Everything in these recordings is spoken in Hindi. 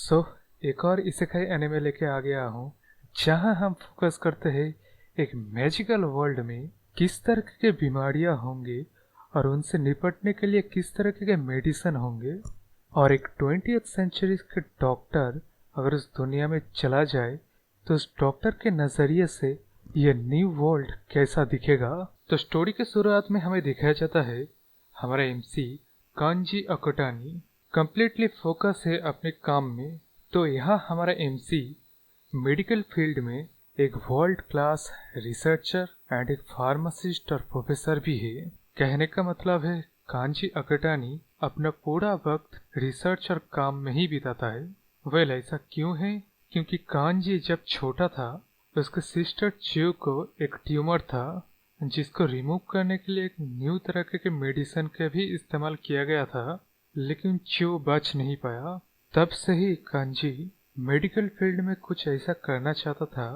सो एक और इसेकाई एनिमे लेके आ गया हूँ जहाँ हम फोकस करते हैं एक मैजिकल वर्ल्ड में किस तरह के बीमारियाँ होंगी और उनसे निपटने के लिए किस तरह के मेडिसिन होंगे। और एक 20th सेंचुरी के डॉक्टर अगर उस दुनिया में चला जाए तो उस डॉक्टर के नज़रिए से ये न्यू वर्ल्ड कैसा दिखेगा। तो स्टोरी के शुरुआत में हमें दिखाया जाता है हमारा एमसी कांजी अकोटानी कंप्लीटली फोकस है अपने काम में। तो यहाँ हमारा एमसी मेडिकल फील्ड में एक वर्ल्ड क्लास रिसर्चर एंड एक फार्मासिस्ट और प्रोफेसर भी है। कहने का मतलब है कांजी अकटानी अपना पूरा वक्त रिसर्च और काम में ही बिताता है। वेल ऐसा क्यों है? क्योंकि कांजी जब छोटा था उसके सिस्टर च्यू को एक ट्यूमर था जिसको रिमूव करने के लिए एक न्यू तरह के मेडिसिन का भी इस्तेमाल किया गया था, लेकिन च्यू बच नहीं पाया। तब से ही कांजी मेडिकल फील्ड में कुछ ऐसा करना चाहता था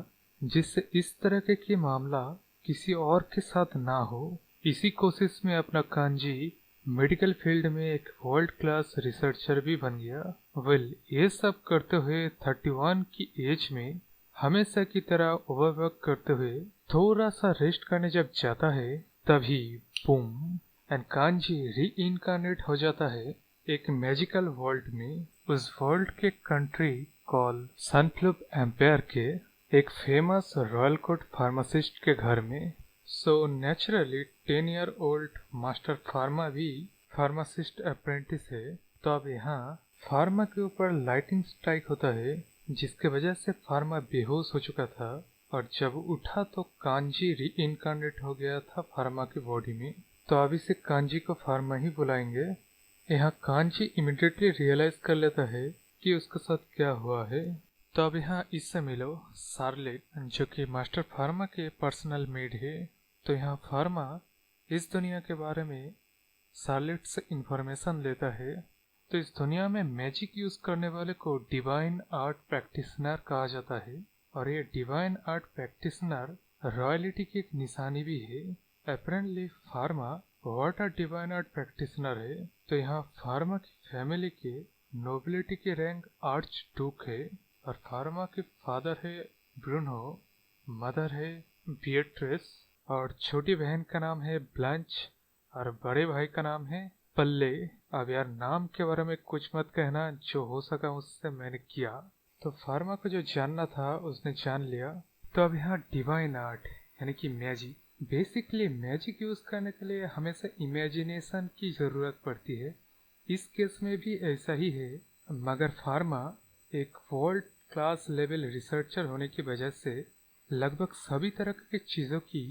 जिससे इस तरह के मामला किसी और के साथ ना हो। इसी कोशिश में अपना कांजी मेडिकल फील्ड में एक वर्ल्ड क्लास रिसर्चर भी बन गया। वेल ये सब करते हुए 31 की एज में हमेशा की तरह ओवरवर्क करते हुए थोड़ा सा रेस्ट करने जब जाता है तभी बूम एंड कांजी री इनकारनेट हो जाता है एक मैजिकल वर्ल्ड में। उस वर्ल्ड के कंट्री कॉल सनफ्लूप एम्पायर के एक फेमस रॉयल कोर्ट फार्मासिस्ट के घर में। So naturally 10 year old master pharma भी फार्मासिस्ट अप्रेंटिस है। तो अब यहाँ फार्मा के ऊपर लाइटिंग स्ट्राइक होता है जिसके वजह से फार्मा बेहोश हो चुका था और जब उठा तो कांजी री इनकारनेट हो गया था फार्मा की बॉडी में। तो अभी से कांजी को फार्मा ही बुलाएंगे। यहाँ कांजी इमिडिएटली रियलाइज कर लेता है कि उसके साथ क्या हुआ है। तो अब यहाँ इससे मिलो शार्लेट जो कि मास्टर फार्मा के पर्सनल मेड है। तो यहाँ फार्मा इस दुनिया के बारे में शार्लेट से इंफॉर्मेशन लेता है। तो इस दुनिया में मैजिक यूज करने वाले को डिवाइन आर्ट प्रैक्टिशनर कहा जाता है और ये डिवाइन आर्ट प्रैक्टिशनर रॉयलिटी की एक निशानी भी है। Apparently pharma water divine art practitioner है। तो यहाँ फार्मा की फैमिली के नोबिलिटी के रैंक आर्च डूक है और फार्मा के फादर है ब्रूनो, मदर है बिएट्रिस और छोटी बहन का नाम है ब्लांच और बड़े भाई का नाम है पल्ले। अब यार नाम के बारे में कुछ मत कहना, जो हो सका उससे मैंने किया। तो फार्मा को जो जानना था उसने जान लिया। तो अब यहाँ डिवाइन आर्ट यानी कि मैजिक, बेसिकली मैजिक यूज करने के लिए हमेशा इमेजिनेशन की जरूरत पड़ती है। इस केस में भी ऐसा ही है, मगर फार्मा एक वर्ल्ड क्लास लेवल रिसर्चर होने की वजह से लगभग सभी तरह की चीज़ों की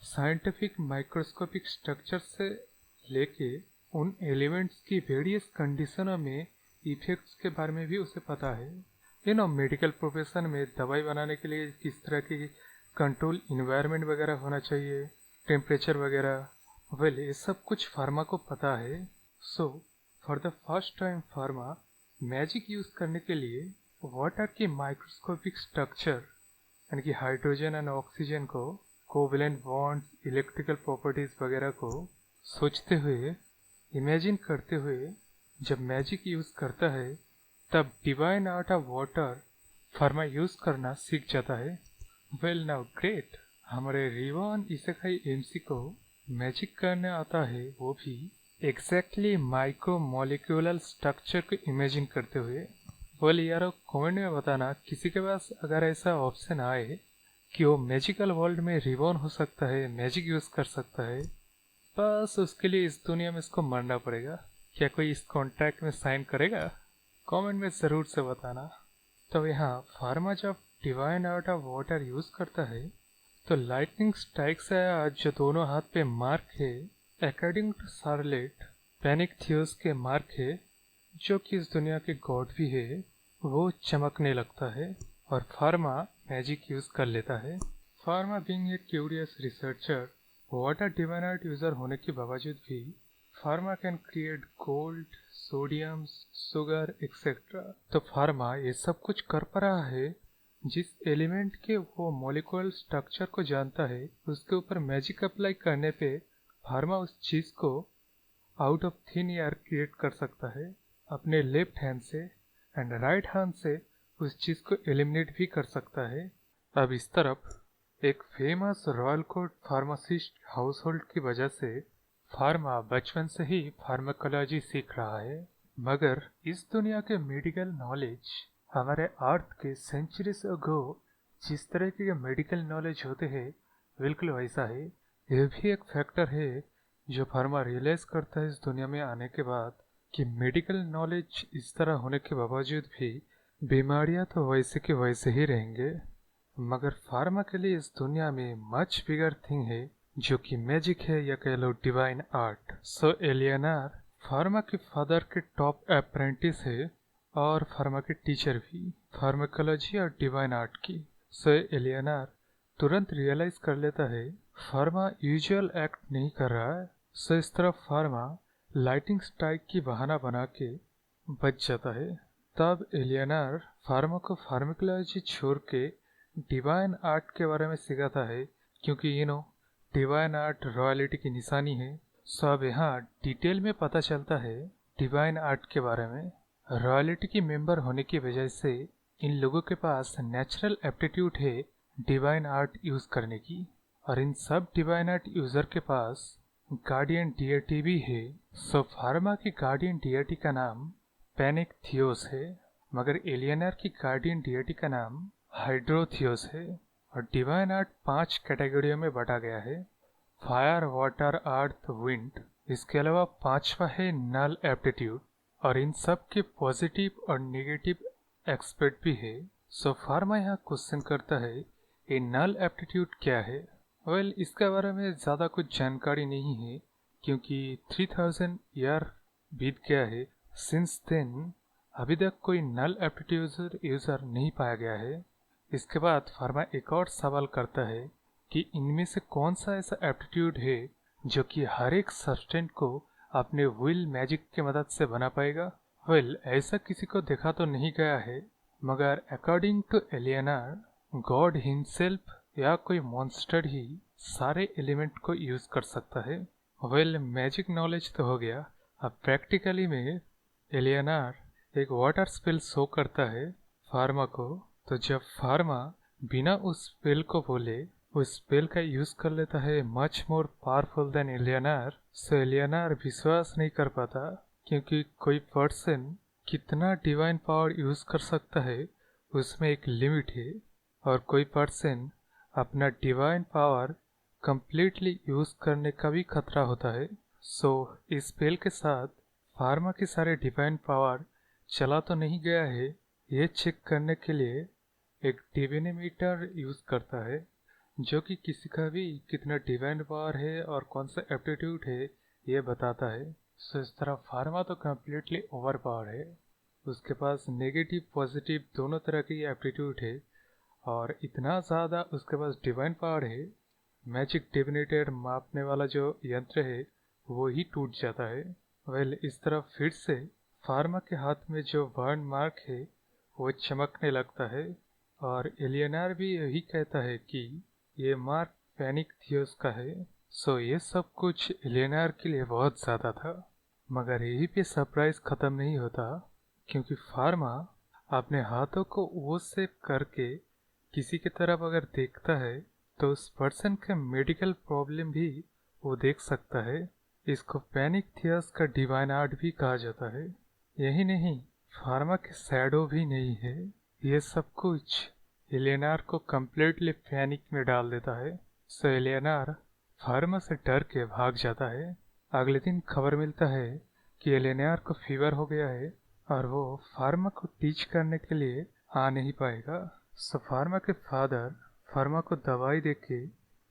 साइंटिफिक माइक्रोस्कोपिक स्ट्रक्चर से लेके उन एलिमेंट्स की वेरियस कंडीशनों में इफेक्ट्स के बारे में भी उसे पता है। मेडिकल प्रोफेशन में दवाई बनाने के लिए किस तरह की कंट्रोल इन्वायरमेंट वगैरह होना चाहिए, टेम्परेचर वगैरह, वेल ये सब कुछ फार्मा को पता है। So for the first time pharma magic use करने के लिए वाटर की माइक्रोस्कोपिक स्ट्रक्चर यानी कि हाइड्रोजन एंड ऑक्सीजन को, कोवेलेंट बॉन्ड्स, इलेक्ट्रिकल प्रॉपर्टीज वगैरह को सोचते हुए, इमेजिन करते हुए जब मैजिक यूज करता है तब divine art of water pharma use करना सीख जाता है। वेल नाउ ग्रेट, हमारे रिवान इसेकाई एमसी को मैजिक करने आता है, वो भी एग्जैक्टली माइक्रो मॉलिक्यूलर स्ट्रक्चर को इमेजिन करते हुए। वेल यारो कमेंट में बताना किसी के पास अगर ऐसा ऑप्शन आए कि वो मैजिकल वर्ल्ड में रिवॉन हो सकता है, मैजिक यूज कर सकता है, बस उसके लिए इस दुनिया में इसको मरना पड़ेगा। क्या कोई इस कॉन्ट्रैक्ट में साइन करेगा? कमेंट में ज़रूर से बताना। तो यहाँ फार्मा जब divine art of water use करता है तो लाइटनिंग स्ट्राइक से जो दोनों हाथ पे मार्क है, अकॉर्डिंग टू शार्लेट पैनिक थियोस के मार्क है जो कि इस दुनिया के गॉड भी है, वो चमकने लगता है और फार्मा मैजिक यूज कर लेता है। Pharma being a curious researcher, water divine art user होने के बावजूद भी pharma can create gold, sodium, sugar etcetera. तो फार्मा ये सब कुछ कर पा रहा है। जिस एलिमेंट के वो मॉलिक्यूलर स्ट्रक्चर को जानता है उसके ऊपर मैजिक अप्लाई करने पे फार्मा उस चीज़ को out of thin air create कर सकता है अपने लेफ्ट हैंड से एंड राइट हैंड से उस चीज़ को एलिमिनेट भी कर सकता है। अब इस तरफ एक famous royal court pharmacist house hold की वजह से फार्मा बचपन से ही फार्माकोलॉजी सीख रहा है। मगर इस दुनिया के मेडिकल नॉलेज हमारे अर्थ के सेंचुरीज अगो जिस तरह के मेडिकल नॉलेज होते हैं बिल्कुल वैसा है। यह भी एक फैक्टर है जो फार्मा रियलाइज करता है इस दुनिया में आने के बाद कि मेडिकल नॉलेज इस तरह होने के बावजूद भी बीमारियां तो वैसे के वैसे ही रहेंगे। मगर फार्मा के लिए इस दुनिया में मच बिगर थिंग है जो कि मैजिक है या कह लो डिवाइन आर्ट। सो एलियनार फार्मा के फादर के टॉप अप्रेंटिस है और फार्मा के टीचर भी फार्माकोलॉजी और डिवाइन आर्ट की। सो एलियनार तुरंत रियलाइज कर लेता है फार्मा यूजुअल एक्ट नहीं कर रहा है। सो इस तरफ फार्मा लाइटिंग स्ट्राइक की बहाना बना के बच जाता है। तब एलियनार फार्मा को फार्माकोलॉजी छोड़ के डिवाइन आर्ट के बारे में सिखाता है क्योंकि डिवाइन आर्ट रॉयलिटी की निशानी है। सो अब यहाँ डिटेल में पता चलता है डिवाइन आर्ट के बारे में। रॉयलिटी की मेंबर होने की वजह से इन लोगों के पास नेचुरल एप्टीट्यूड है डिवाइन आर्ट यूज करने की, और इन सब डिवाइन आर्ट यूजर के पास गार्डियन डिएटी भी है। सो फार्मा की गार्डियन डिएटी का नाम पैनिक थियोस है, मगर एलियनर की गार्डियन डिएटी का नाम हाइड्रोथियोस है। और डिवाइन आर्ट 5 कैटेगरियों में बांटा गया है, फायर, वाटर, अर्थ, विंड। इसके अलावा 5वां है नल एप्टीट्यूड, और इन सब के पॉजिटिव और नेगेटिव एक्सपेक्ट भी है। सो फार्मा यहाँ क्वेश्चन करता है ये नल एप्टीट्यूड क्या है। इसके बारे में ज़्यादा कुछ जानकारी नहीं है क्योंकि 3000 ईयर बीत गया है सिंस देन, अभी तक कोई नल एप्टीट्यूड यूज़र नहीं पाया गया है। इसके बाद फार्मा एक और सवाल करता है कि इनमें से कौन सा ऐसा एप्टीट्यूड है जो कि हर एक सब्सटेंस को अपने विल मैजिक की मदद से बना पाएगा। ऐसा किसी को देखा तो नहीं गया है, मगर अकॉर्डिंग टू एलियनार गॉड हिमसेल्फ या कोई मॉन्स्टर ही सारे एलिमेंट को यूज कर सकता है। मैजिक नॉलेज तो हो गया, अब प्रैक्टिकली में एलियनार एक वाटर स्पेल शो करता है फार्मा को। तो जब फार्मा बिना उस स्पेल को बोले उस स्पेल का यूज कर लेता है मच मोर पावरफुल देन एलियनार। सो एलियनार विश्वास नहीं कर पाता क्योंकि कोई पर्सन कितना डिवाइन पावर यूज कर सकता है उसमें एक लिमिट है, और कोई पर्सन अपना डिवाइन पावर कंप्लीटली यूज करने का भी खतरा होता है। सो इस स्पेल के साथ फार्मा की सारे डिवाइन पावर चला तो नहीं गया है, ये चेक करने के लिए एक डिविनिमीटर यूज करता है जो कि किसी का भी कितना डिवाइन पावर है और कौन सा एप्टीट्यूड है ये बताता है। सो इस तरह फार्मा तो कम्प्लीटली ओवर पावर है, उसके पास नेगेटिव पॉजिटिव दोनों तरह की एप्टीट्यूड है, और इतना ज़्यादा उसके पास डिवाइन पावर है मैजिक डिविनेटर मापने वाला जो यंत्र है वो ही टूट जाता है। इस तरह फिर से फार्मा के हाथ में जो बर्न मार्क है वो चमकने लगता है, और एलियनार भी यही कहता है कि ये मार्क पैनिक थियोस का है। सो ये सब कुछ एलियनार के लिए बहुत ज़्यादा था, मगर यही पे सरप्राइज ख़त्म नहीं होता क्योंकि फार्मा अपने हाथों को वो से करके किसी की तरफ अगर देखता है तो उस पर्सन का मेडिकल प्रॉब्लम भी वो देख सकता है। इसको पैनिक थियर्स का डिवाइन आर्ट भी कहा जाता है। यही नहीं, फार्मा के शैडो भी नहीं है। ये सब कुछ एलियनार को कम्प्लीटली पैनिक में डाल देता है। सो एलियनार फार्मा से डर के भाग जाता है। अगले दिन खबर मिलता है कि एलियनार को फीवर हो गया है और वो फार्मा को टीच करने के लिए आ नहीं पाएगा। सो फार्मा के फादर फार्मा को दवाई देके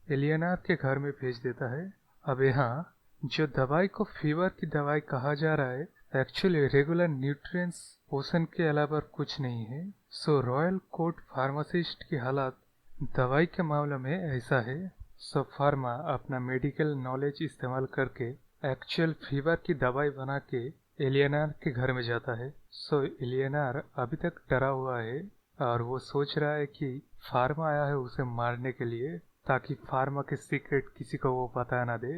एलियनार के घर में भेज देता है। अब यहाँ जो दवाई को फीवर की दवाई कहा जा रहा है एक्चुअली रेगुलर न्यूट्रिएंट्स पोषण के अलावा कुछ नहीं है। सो रॉयल कोर्ट फार्मासिस्ट की हालत दवाई के मामले में ऐसा है। सो फार्मा अपना मेडिकल नॉलेज इस्तेमाल करके एक्चुअल फीवर की दवाई बना के एलियनार के घर में जाता है। सो एलियनार अभी तक डरा हुआ है और वो सोच रहा है कि फार्मा आया है उसे मारने के लिए ताकि फार्मा के सीक्रेट किसी को वो बता ना दे।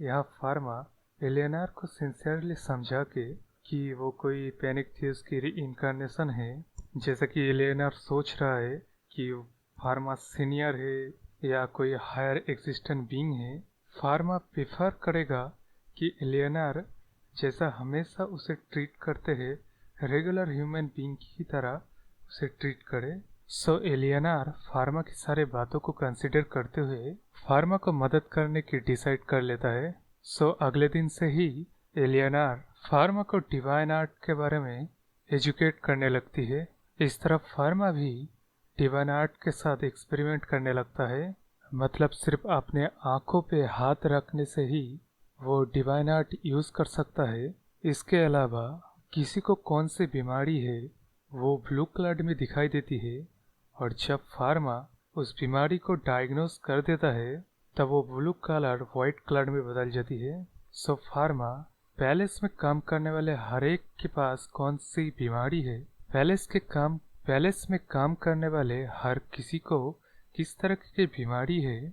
यहाँ फार्मा एलियनार को सिंसियरली समझा के कि वो कोई पैनिक थी उसकी री-इन्कार्नेशन है, जैसा कि एलियनर सोच रहा है कि फार्मा सीनियर है या कोई हायर एग्जिस्टेंट बीइंग है। फार्मा प्रेफर करेगा कि एलियनर जैसा हमेशा उसे ट्रीट करते हैं रेगुलर ह्यूमन बीइंग की तरह उसे ट्रीट करे। सो एलियनर फार्मा की सारे बातों को कंसिडर करते हुए फार्मा को मदद करने की डिसाइड कर लेता है। सो अगले दिन से ही एलियनर फार्मा को डिवाइन आर्ट के बारे में एजुकेट करने लगती है। इस तरफ फार्मा भी डिवाइन आर्ट के साथ एक्सपेरिमेंट करने लगता है। मतलब सिर्फ अपने आंखों पे हाथ रखने से ही वो डिवाइन आर्ट यूज कर सकता है। इसके अलावा किसी को कौन सी बीमारी है वो ब्लू कलर में दिखाई देती है, और जब फार्मा उस बीमारी को डायग्नोस कर देता है तब वो ब्लू कलर व्हाइट कलर में बदल जाती है। सो फार्मा पैलेस में काम करने वाले हर एक के पास कौन सी बीमारी है, पैलेस में काम करने वाले हर किसी को किस तरह की बीमारी है,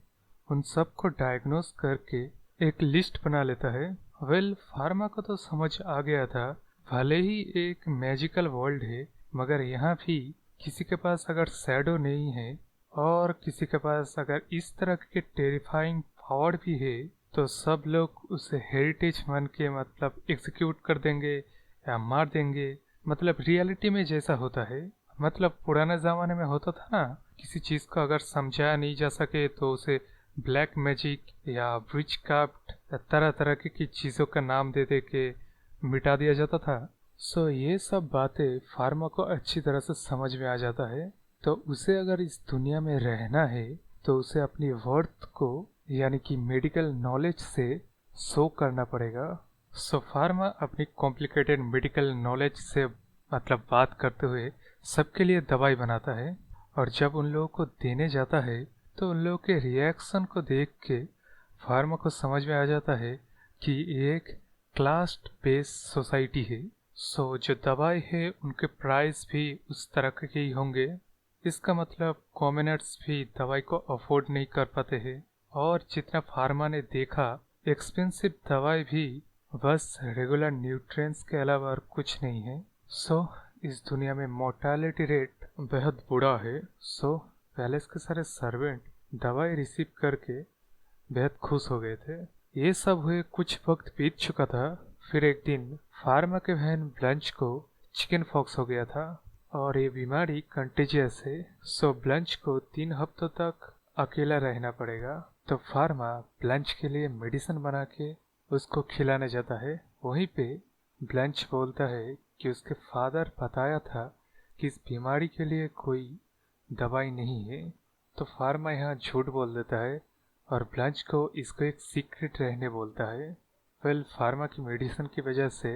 उन सब को डायग्नोस करके एक लिस्ट बना लेता है। फार्मा को तो समझ आ गया था, भले ही एक मैजिकल वर्ल्ड है मगर यहाँ भी किसी के पास अगर शैडो नहीं है और किसी के पास अगर इस तरह के टेरिफाइंग पावर भी है तो सब लोग उसे हेरिटेज मान के मतलब एग्जीक्यूट कर देंगे या मार देंगे। मतलब रियलिटी में जैसा होता है, मतलब पुराने जमाने में होता था ना, किसी चीज को अगर समझाया नहीं जा सके तो उसे ब्लैक मैजिक या विच क्राफ्ट या तरह तरह की चीजों का नाम दे दे के मिटा दिया जाता था। सो ये सब बातें फार्मा को अच्छी तरह से समझ में आ जाता है। तो उसे अगर इस दुनिया में रहना है तो उसे अपनी वर्थ को यानी कि मेडिकल नॉलेज से शो करना पड़ेगा। सो फार्मा अपनी कॉम्प्लिकेटेड मेडिकल नॉलेज से मतलब बात करते हुए सबके लिए दवाई बनाता है, और जब उन लोगों को देने जाता है तो उन लोगों के रिएक्शन को देख के फार्मा को समझ में आ जाता है कि ये एक क्लास बेस्ड सोसाइटी है। सो जो दवाई है उनके प्राइस भी उस तरह के ही होंगे। इसका मतलब कॉमनर्स भी दवाई को अफोर्ड नहीं कर पाते हैं, और जितना फार्मा ने देखा एक्सपेंसिव दवाई भी बस रेगुलर न्यूट्रिएंट्स के अलावा और कुछ नहीं है। सो इस दुनिया में मोर्टालिटी रेट बेहद बुरा है। सो पैलेस के सारे सर्वेंट दवाई रिसीव करके बेहद खुश हो गए थे। ये सब हुए कुछ वक्त बीत चुका था। फिर एक दिन फार्मा के बहन ब्लंच को चिकन पॉक्स हो गया था और ये बीमारी कंटेजियस है। सो ब्लंच को 3 हफ्तों तक अकेला रहना पड़ेगा। तो फार्मा ब्लंच के लिए मेडिसिन बना के उसको खिलाने जाता है। वहीं पे ब्लंच बोलता है कि उसके फादर बताया था कि इस बीमारी के लिए कोई दवाई नहीं है। तो फार्मा यहाँ झूठ बोल देता है और ब्लंच को इसको एक सीक्रेट रहने बोलता है। फार्मा की मेडिसिन की वजह से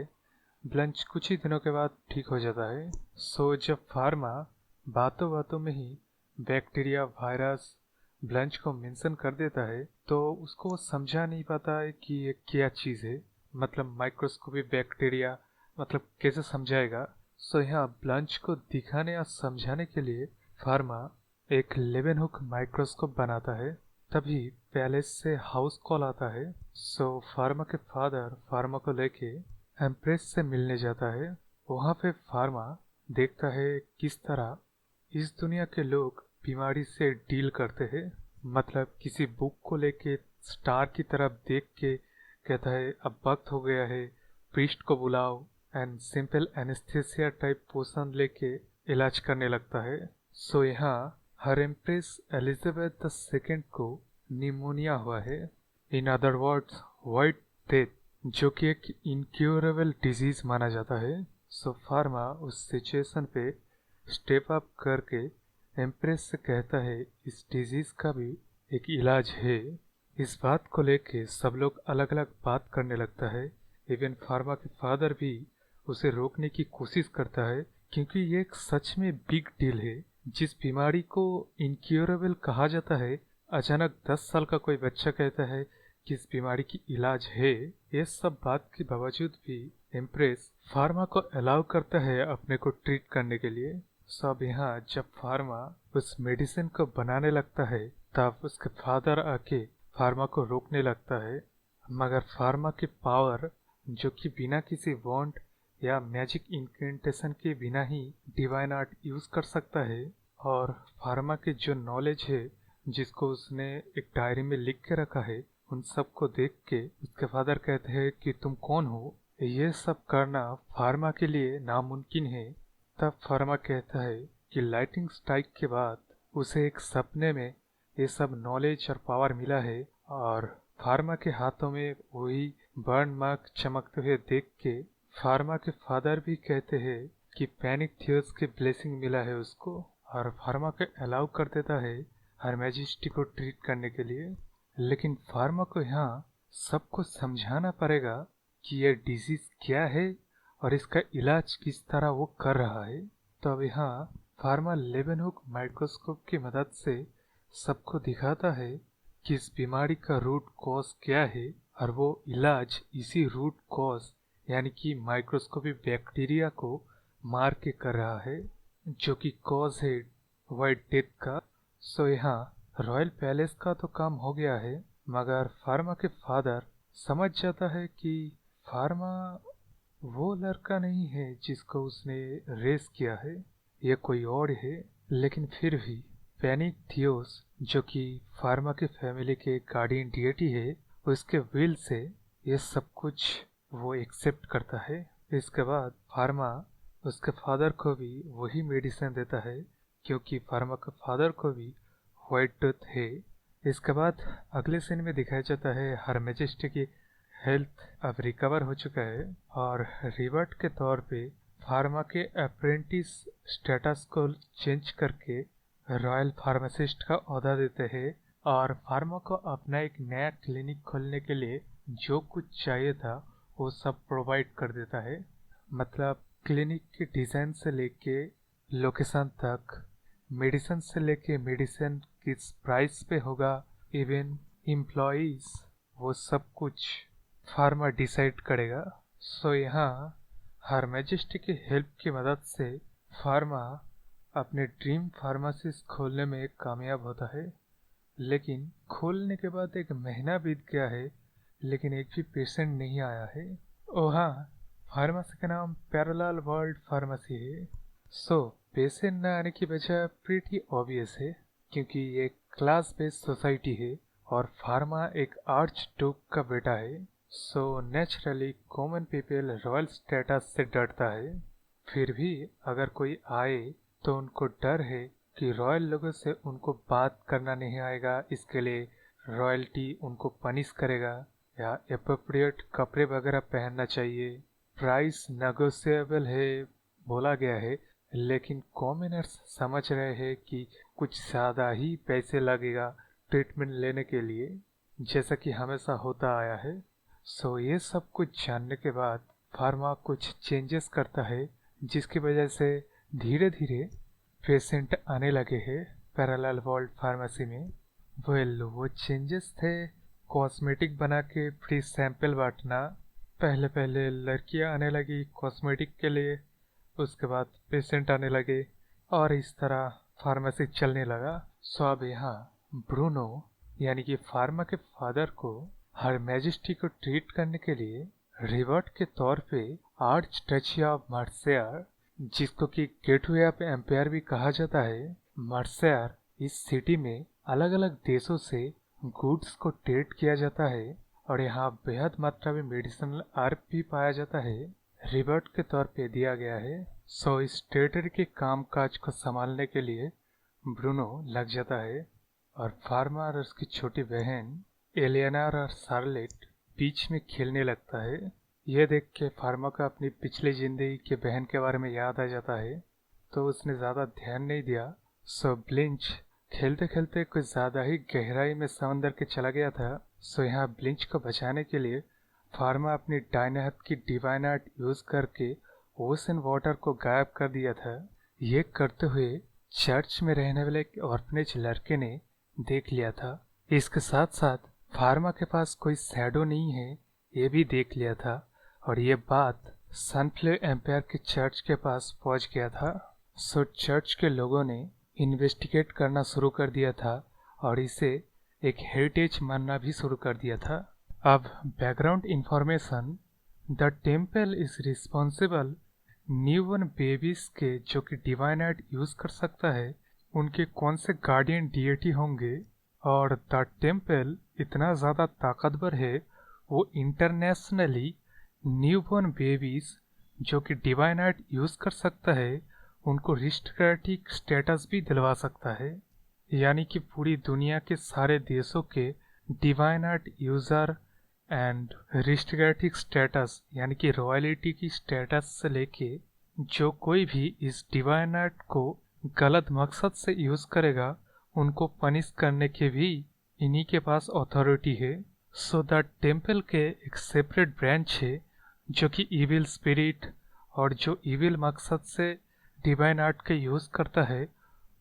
ब्लंच कुछ ही दिनों के बाद ठीक हो जाता है। सो जब फार्मा बातों बातों में ही बैक्टीरिया वायरस ब्लंच को मेंशन कर देता है तो उसको वो समझा नहीं पाता है कि ये क्या चीज़ है। मतलब माइक्रोस्कोपिक बैक्टीरिया मतलब कैसे समझाएगा। सो यहाँ ब्लंच को दिखाने या समझाने के लिए फार्मा एक लेवेनहुक माइक्रोस्कोप बनाता है। तभी पैलेस से हाउस कॉल आता है। सो फार्मा के फादर फार्मा को लेके एम्प्रेस से मिलने जाता है। वहाँ पे फार्मा देखता है किस तरह इस दुनिया के लोग बीमारी से डील करते हैं। मतलब किसी बुक को लेके स्टार की तरफ देख के कहता है अब वक्त हो गया है, प्रीस्ट को बुलाओ, एंड सिंपल एनेस्थेसिया टाइप पोशन लेके इलाज करने लगता है। सो यहाँ हर एम्प्रेस एलिजाबेथ द सेकेंड को निमोनिया हुआ है, in other words white death, जो कि एक इनक्योरेबल डिजीज माना जाता है। सो फार्मा उस सिचुएशन पे स्टेप अप करके एम्प्रेस से कहता है इस डिजीज का भी एक इलाज है। इस बात को लेके सब लोग अलग अलग बात करने लगता है। इवन फार्मा के फादर भी उसे रोकने की कोशिश करता है क्योंकि ये एक सच में बिग डील है। जिस बीमारी को इनक्योरेबल कहा जाता है, अचानक 10 साल का कोई बच्चा कहता है कि इस बीमारी की इलाज है। ये सब बात के बावजूद भी एम्प्रेस फार्मा को अलाउ करता है अपने को ट्रीट करने के लिए। सब यहाँ जब फार्मा उस मेडिसिन को बनाने लगता है तब उसके फादर आके फार्मा को रोकने लगता है, मगर फार्मा की पावर जो कि बिना किसी वांट या मैजिक इंकेंटेशन के बिना ही डिवाइन आर्ट यूज कर सकता है। और फार्मा के जो नॉलेज है जिसको उसने एक डायरी में लिख के रखा है, उन सबको देख के उसके फादर कहते हैं कि तुम कौन हो, ये सब करना फार्मा के लिए नामुमकिन है। तब फार्मा कहता है कि लाइटिंग स्ट्राइक के बाद उसे एक सपने में ये सब नॉलेज और पावर मिला है। और फार्मा के हाथों में वही बर्न मार्क चमकते हुए देख के फार्मा के फादर भी कहते हैं कि पैनिक थियर्स के ब्लेसिंग मिला है उसको, और फार्मा को अलाउ कर देता है हर मैजेस्टी को ट्रीट करने के लिए। लेकिन फार्मा को यहाँ सबको समझाना पड़ेगा कि यह डिजीज क्या है और इसका इलाज किस तरह वो कर रहा है। तो अब यहाँ फार्मा लेवेनहुक माइक्रोस्कोप की मदद से सबको दिखाता है कि इस बीमारी का रूट कॉज क्या है, और वो इलाज इसी रूट कॉज यानी कि माइक्रोस्कोपिक बैक्टीरिया को मार के कर रहा है, जो कि कॉज है वाइट डेथ का। सो यहाँ रॉयल पैलेस का तो काम हो गया है, मगर फार्मा के फादर समझ जाता है कि फार्मा वो लड़का नहीं है जिसको उसने रेस किया है, ये कोई और है। लेकिन फिर भी पैनिक थियोस, जो कि फार्मा के फैमिली के गार्डियन डिएटी है, उसके विल से ये सब कुछ वो एक्सेप्ट करता है। इसके बाद फार्मा उसके फादर को भी वही मेडिसिन देता है, क्योंकि फार्मा के फादर को भी वाइट डेथ है। इसके बाद अगले सीन में दिखाया जाता है हर मैजेस्टी की हेल्थ अब रिकवर हो चुका है, और रिवर्ट के तौर पे फार्मा के अप्रेंटिस स्टेटस को चेंज करके रॉयल फार्मासिस्ट का ओहदा देते हैं, और फार्मा को अपना एक नया क्लिनिक खोलने के लिए जो कुछ चाहिए था वो सब प्रोवाइड कर देता है। मतलब क्लिनिक के डिज़ाइन से लेके लोकेशन तक, मेडिसिन से लेके मेडिसिन किस प्राइस पे होगा, इवन एम्प्लॉइज, वो सब कुछ फार्मा डिसाइड करेगा। सो यहाँ हर मैजेस्टी की हेल्प की मदद से फार्मा अपने ड्रीम फार्मेसीज खोलने में कामयाब होता है। लेकिन खोलने के बाद एक महीना बीत गया है, लेकिन एक भी पेशेंट नहीं आया है। और हाँ, फार्मेसी का नाम पैरेलल वर्ल्ड फार्मेसी है। सो पेशेंट न आने की वजह प्रीटी ऑब्वियस है, क्योंकि ये क्लास बेस्ड सोसाइटी है और फार्मा एक आर्च डूक का बेटा है। So naturally common people royal status से डरता है। फिर भी अगर कोई आए तो उनको डर है कि रॉयल लोगों से उनको बात करना नहीं आएगा, इसके लिए रॉयल्टी उनको पनिश करेगा, या एप्रोप्रिएट कपड़े वगैरह पहनना चाहिए। प्राइस नेगोशिएबल है बोला गया है, लेकिन कॉमनर्स समझ रहे हैं कि कुछ ज़्यादा ही पैसे लगेगा ट्रीटमेंट लेने के लिए, जैसा कि हमेशा होता आया है। सो ये सब कुछ जानने के बाद फार्मा कुछ चेंजेस करता है, जिसकी वजह से धीरे धीरे पेशेंट आने लगे हैं पैरेलल वर्ल्ड फार्मेसी में। वो चेंजेस थे कॉस्मेटिक बना के फ्री सैंपल बांटना। पहले पहले लड़कियां आने लगी कॉस्मेटिक के लिए, उसके बाद पेशेंट आने लगे, और इस तरह फार्मेसी चलने लगा। सो अब यहाँ ब्रूनो यानी कि फार्मा के फादर को हर मैजेस्टी को ट्रीट करने के लिए रिवर्ट के तौर पे आर्च डची ऑफ मर्सियर, जिसको कि गेटवे ऑफ एम्पायर भी कहा जाता है, मर्सियर इस सिटी में अलग अलग देशों से गुड्स को ट्रेड किया जाता है, और यहाँ बेहद मात्रा में मेडिसिनल अर्ब भी पाया जाता है, रिवर्ट के तौर पे दिया गया है। सो इस टेरिटरी के काम काज को संभालने के लिए ब्रूनो लग जाता है, और फार्मा और उसकी छोटी बहन एलियनर और शार्लेट बीच में खेलने लगता है। यह देख के फार्मा को अपनी पिछली जिंदगी के बहन के बारे में याद आ जाता है, तो उसने ज़्यादा ध्यान नहीं दिया। सो ब्लिंच खेलते खेलते कुछ ज़्यादा ही गहराई में समंदर के चला गया था। सो यहाँ ब्लिंच को बचाने के लिए फार्मा अपनी दाहिने हाथ की डिवाइन आर्ट यूज़ करके ओशन वाटर को गायब कर दिया था। ये करते हुए चर्च में रहने वाले एक ऑर्फनेज लड़के ने देख लिया था। इसके साथ साथ फार्मा के पास कोई शैडो नहीं है ये भी देख लिया था, और ये बात सनफ्लेयर एम्पायर के चर्च के पास पहुंच गया था। सो चर्च के लोगों ने इन्वेस्टिगेट करना शुरू कर दिया था, और इसे एक हेरिटेज मानना भी शुरू कर दिया था। अब background information the temple is responsible newborn babies के जो कि डिवाइन आर्ट यूज कर सकता है उनके कौन से गार्डियन डीएटी होंगे। और द टेम्पल इतना ज़्यादा ताकतवर है वो इंटरनेशनली न्यूबॉर्न बेबीज जो कि डिवाइन आर्ट यूज कर सकता है उनको रिस्टोक्रेटिक स्टेटस भी दिलवा सकता है। यानी कि पूरी दुनिया के सारे देशों के divine art user and aristocratic status यानी कि रॉयल्टी की स्टेटस से लेके जो कोई भी इस डिवाइन आर्ट को गलत मकसद से यूज करेगा उनको पनिश करने के भी इन्हीं के पास अथॉरिटी है। सो द टेम्पल के एक सेपरेट ब्रांच है जो कि इविल स्पिरिट और जो इविल मकसद से डिवाइन आर्ट का यूज करता है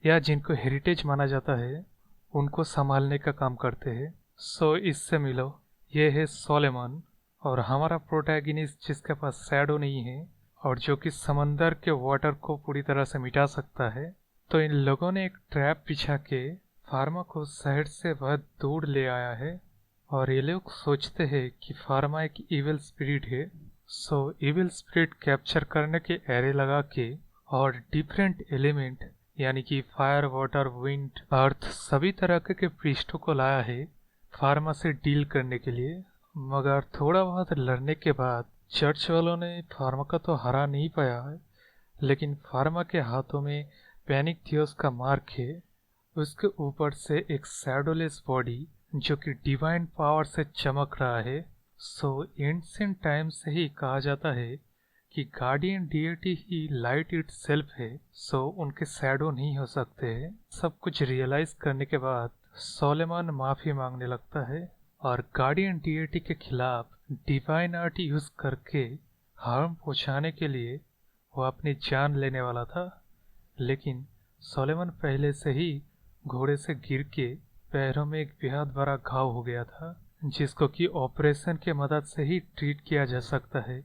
या जिनको हेरिटेज माना जाता है उनको संभालने का काम करते हैं। सो इससे मिलो, ये है सोलेमन और हमारा प्रोटैगनिस्ट जिसके पास शैडो नहीं है और जो कि समंदर के वाटर को पूरी तरह से मिटा सकता है। तो इन लोगों ने एक ट्रैप बिछा के फार्मा को शहर से बहुत दूर ले आया है और ये लोग सोचते हैं कि फार्मा एक इविल स्पिरिट है। सो इविल स्पिरिट कैप्चर करने के एरे लगा के और डिफरेंट एलिमेंट यानी कि फायर, वाटर, विंड, अर्थ सभी तरह के पृष्ठों को लाया है फार्मा से डील करने के लिए। मगर थोड़ा बहुत लड़ने के बाद चर्च वालों ने फार्मा का तो हरा नहीं पाया है, लेकिन फार्मा के हाथों में पैनिक थियोस का मार्क है। उसके ऊपर से एक शैडोलेस बॉडी जो कि डिवाइन पावर से चमक रहा है। सो एंशिएंट टाइम से ही कहा जाता है कि guardian DAT he light it self है। सो उनके शैडो नहीं हो सकते हैं। सब कुछ रियलाइज करने के बाद सोलेमन माफी मांगने लगता है और गार्डियन डीएटी के खिलाफ डिवाइन आर्ट यूज करके हार्म पहुंचाने के लिए वो अपनी जान लेने वाला था। लेकिन सोलेमन पहले से ही घोड़े से गिर के पैरों में एक बेहद बड़ा घाव हो गया था जिसको कि ऑपरेशन के मदद से ही ट्रीट किया जा सकता है।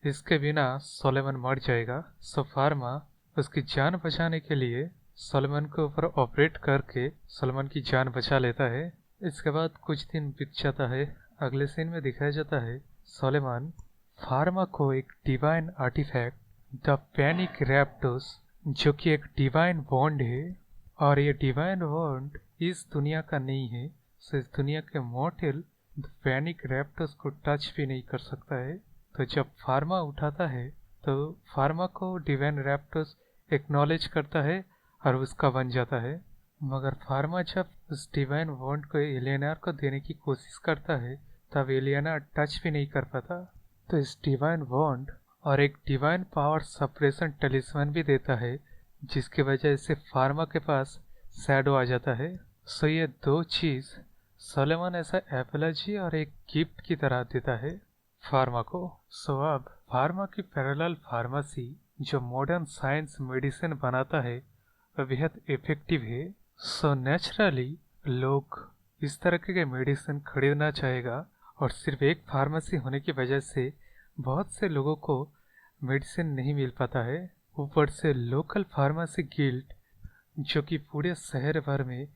इसके बिना सोलेमन मर जाएगा। सो फार्मा उसकी जान बचाने के लिए सोलेमन के ऊपर ऑपरेट करके सोलेमन की जान बचा लेता है। इसके बाद कुछ दिन बीत जाता है। अगले सीन में दिखाया जाता है सोलेमन फार्मा को एक डिवाइन आर्टिफैक्ट द पैनिक रैप्टोस जो कि एक डिवाइन बॉन्ड है और ये डिवाइन बॉन्ड इस दुनिया का नहीं है। सो इस दुनिया के मॉर्टल द पैनिक रैप्टोस को टच भी नहीं कर सकता है। तो जब फार्मा उठाता है तो फार्मा को डिवाइन रैप्टोस एक्नॉलेज करता है और उसका बन जाता है। मगर फार्मा जब उस डिवाइन बॉन्ड को एलियनार को देने की कोशिश करता है तब एलियनार टच भी नहीं कर पाता। तो इस डिवाइन बॉन्ड और एक डिवाइन पावर सप्रेशन टेलिस्मैन भी देता है जिसकी वजह से फार्मा के पास शैडो आ जाता है। सो ये दो चीज सोलेमन ऐसा एपोलॉजी और एक गिफ्ट की तरह देता है फार्मा को। सो अब फार्मा की पैरेलल फार्मेसी जो मॉडर्न साइंस मेडिसिन बनाता है वह बेहद इफेक्टिव है। सो नेचुरली लोग इस तरह के मेडिसिन खरीदना चाहेगा और सिर्फ एक फार्मेसी होने की वजह से बहुत से लोगों को मेडिसिन नहीं मिल पाता है। ऊपर से लोकल फार्मेसी गिल्ड जो कि पूरे शहर भर में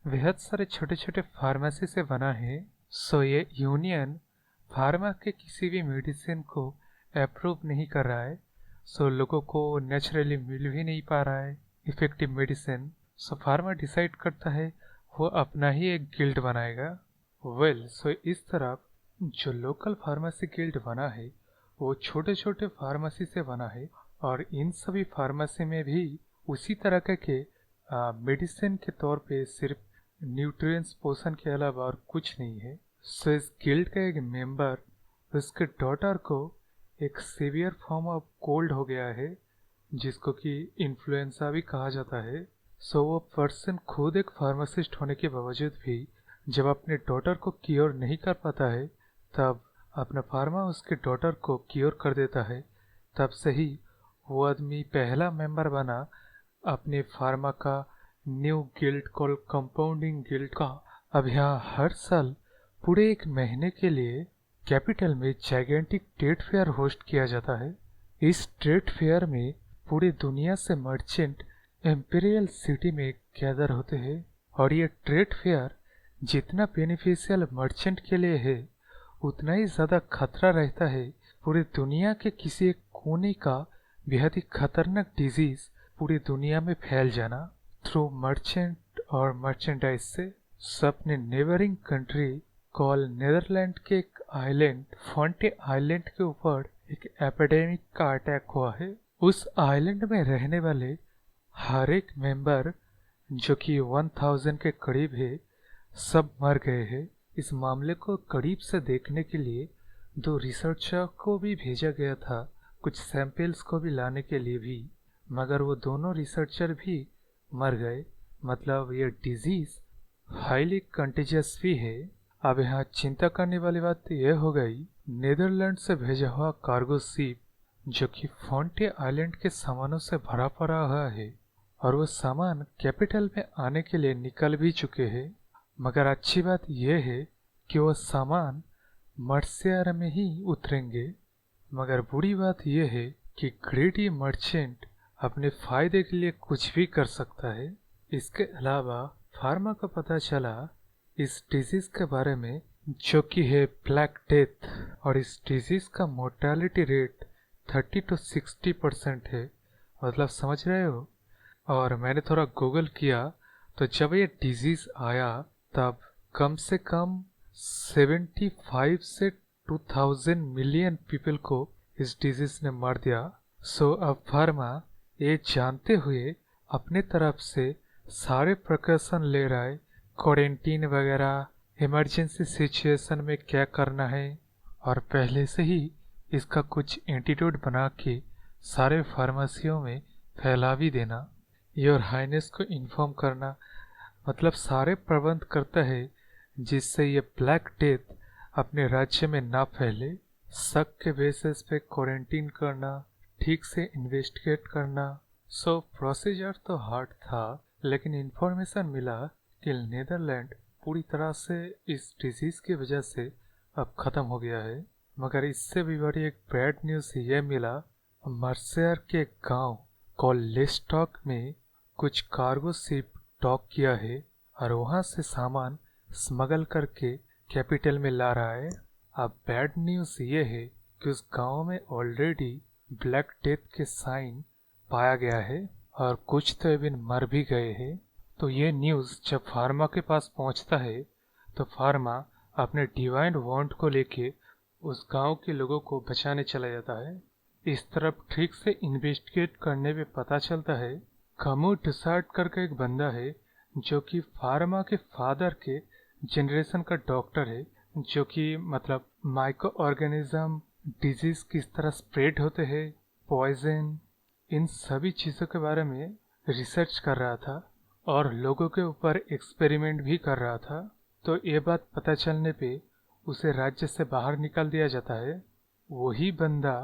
बेहद सारे छोटे छोटे फार्मेसी से बना है। सो ये यूनियन फार्मा के किसी भी मेडिसिन को अप्रूव नहीं कर रहा है। सो लोगों को नेचुरली मिल भी नहीं पा रहा है इफेक्टिव मेडिसिन। सो फार्मा डिसाइड करता है वो अपना ही एक गिल्ड बनाएगा। सो इस तरह जो लोकल फार्मेसी गिल्ड बना है वो छोटे छोटे फार्मेसी से बना है और इन सभी फार्मेसी में भी उसी तरह के मेडिसिन के तौर पे सिर्फ न्यूट्रिएंट्स पोषण के अलावा और कुछ नहीं है। सो इस गिल्ड का एक मेंबर उसके डॉटर को एक सीवियर फॉर्म ऑफ कोल्ड हो गया है जिसको कि इन्फ्लुएंजा भी कहा जाता है। सो वो पर्सन खुद एक फार्मासिस्ट होने के बावजूद भी जब अपने डॉटर को क्योर नहीं कर पाता है तब अपना फार्मा उसके डॉटर को क्योर कर देता है। तब से ही वो आदमी पहला मेंबर बना अपने फार्मा का new guild call compounding guild का। अब यहाँ हर साल पूरे एक महीने के लिए कैपिटल में जाइगेंटिक ट्रेड फेयर होस्ट किया जाता है। इस ट्रेड फेयर में पूरी दुनिया से मर्चेंट एम्पेरियल सिटी में गैदर होते हैं और ये ट्रेड फेयर जितना बेनिफिशियल मर्चेंट के लिए है उतना ही ज़्यादा खतरा रहता है पूरी दुनिया के किसी एक कोने का बेहद ही खतरनाक डिजीज पूरी दुनिया में फैल जाना थ्रू मर्चेंट और मर्चेंडाइज से। सब ने नेबरिंग कंट्री कॉल नीदरलैंड के एक आइलैंड फॉन्टे आइलैंड के ऊपर एक एपिडेमिक का अटैक हुआ है। उस आइलैंड में रहने वाले हर एक मेंबर जो कि 1000 के करीब है सब मर गए हैं। इस मामले को करीब से देखने के लिए 2 रिसर्चर को भी भेजा गया था, कुछ सैंपल्स को भी लाने के लिए भी, मगर वो दोनों रिसर्चर भी मर गए। मतलब ये डिजीज हाईली कंटेजियस भी है। अब यहाँ चिंता करने वाली बात यह हो गई, नीदरलैंड से भेजा हुआ कार्गो शिप जो कि फॉन्टे आइलैंड के सामानों से भरा पड़ा हुआ है और वो सामान कैपिटल में आने के लिए निकल भी चुके हैं। मगर अच्छी बात यह है कि वो सामान मर्सियर में ही उतरेंगे। मगर बुरी बात यह है कि ग्रेडी मर्चेंट अपने फायदे के लिए कुछ भी कर सकता है। इसके अलावा फार्मा को पता चला इस डिजीज के बारे में जो कि है ब्लैक डेथ, और इस डिजीज का मोर्टेलिटी रेट 30 to 60% है। मतलब समझ रहे हो। और मैंने थोड़ा गूगल किया तो जब ये डिजीज आया तब कम से कम 75 से 2000 मिलियन पीपल को इस डिजीज ने मार दिया। सो अब फार्मा ये जानते हुए अपने तरफ से सारे प्रिकॉशन ले रहा है, क्वारंटीन वगैरह, इमरजेंसी सिचुएशन में क्या करना है, और पहले से ही इसका कुछ एंटीडोट बना के सारे फार्मेसियों में फैला भी देना, योर हाइनेस को इन्फॉर्म करना। मतलब सारे प्रबंध करता है जिससे ये ब्लैक डेथ अपने राज्य में ना फैले। शक के बेसिस पे क्वारंटीन करना, ठीक से इन्वेस्टिगेट करना। सो प्रोसीजर तो हार्ड था, लेकिन इन्फॉर्मेशन मिला कि नीदरलैंड पूरी तरह से इस डिजीज की वजह से अब खत्म हो गया है। मगर इससे भी बड़ी एक बैड न्यूज़ ये मिला, मर्सियर के गांव कॉल लेस्टॉक में कुछ कार्गो शिप डॉक किया है और वहां से सामान स्मगल करके कैपिटल में ला रहा है। अब बैड न्यूज़ ये है कि उस गांव में ऑलरेडी ब्लैक डेथ के साइन पाया गया है और कुछ तो इवन मर भी गए हैं। तो ये न्यूज़ जब फार्मा के पास पहुंचता है तो फार्मा अपने डिवाइन वांट को लेके उस गांव के लोगों को बचाने चला जाता है। इस तरफ ठीक से इन्वेस्टिगेट करने पे पता चलता है कमू डिसार्ड करके एक बंदा है जो कि फार्मा के फादर के जनरेशन का डॉक्टर है, जो कि मतलब माइक्रो ऑर्गेनिज्म डिजीज किस तरह स्प्रेड होते हैं, पॉइजन, इन सभी चीज़ों के बारे में रिसर्च कर रहा था और लोगों के ऊपर एक्सपेरिमेंट भी कर रहा था। तो ये बात पता चलने पे उसे राज्य से बाहर निकाल दिया जाता है। वही बंदा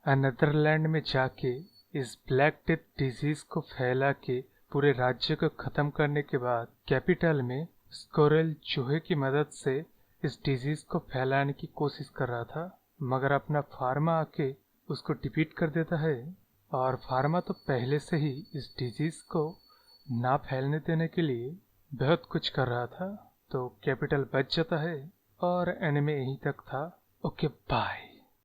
नीदरलैंड में जाके इस ब्लैक डेथ डिजीज को फैला के पूरे राज्य को खत्म करने के बाद कैपिटल में स्कोरेल चूहे की मदद से इस डिजीज को फैलाने की कोशिश कर रहा था। मगर अपना फार्मा आके उसको डिफीट कर देता है। और फार्मा तो पहले से ही इस डिजीज को ना फैलने देने के लिए बहुत कुछ कर रहा था। तो कैपिटल बच जाता है और एनिमे यहीं तक था। Okay bye.